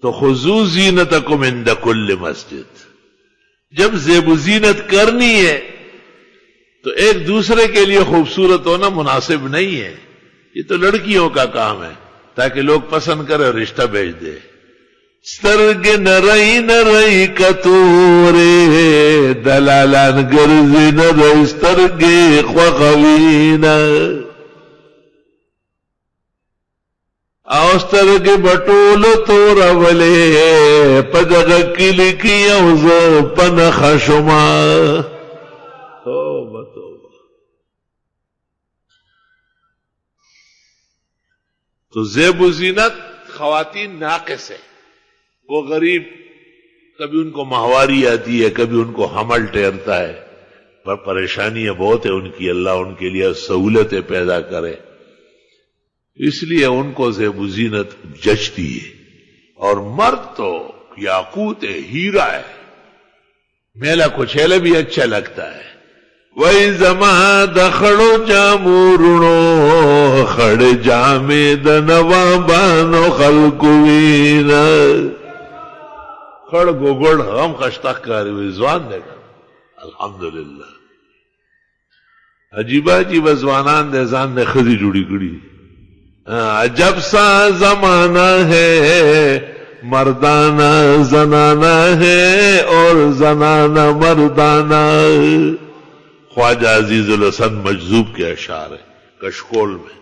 تو خذوا زینتکم عند کل مسجد. جب زیب و زینت کرنی ہے تو ایک دوسرے کے لیے خوبصورت ہونا مناسب نہیں ہے. یہ تو لڑکیوں کا کام ہے تاکہ لوگ پسند کرے اور رشتہ بھیج دے. سترگ نرئی نرئی کتورے دلالان گرزی نرئی سترگ خوخوین اوسترگ بطول تورا ولے پدغ کلی کی اوز پن خشما. توبہ توبہ. تو زیب و زینت خواتین ناقص ہے. وہ غریب کبھی ان کو ماہواری آتی ہے کبھی ان کو حمل ٹھہرتا ہے پر پریشانیاں بہت ہے ان کی. اللہ ان کے لیے سہولتیں پیدا کرے اس لیے ان کو زیب و زینت جچتی ہے. اور مرد تو یاقوت ہے ہیرا ہے. میلا کچھیلا بھی اچھا لگتا ہے. وہی زماں دخڑو جامورنو خڑ جامے دنوا بانو خلقوین خڑ گوگڑ غم خشتخ کاری ہوئی زوان دے کر الحمدللہ. عجیبہ عجیبہ زوانان دے زان دے خزی جڑی کڑی. عجب سا زمانہ ہے مردانہ زنانہ ہے اور زنانہ مردانہ. خواجہ عزیز الحسن مجذوب کے اشعار ہیں کشکول میں.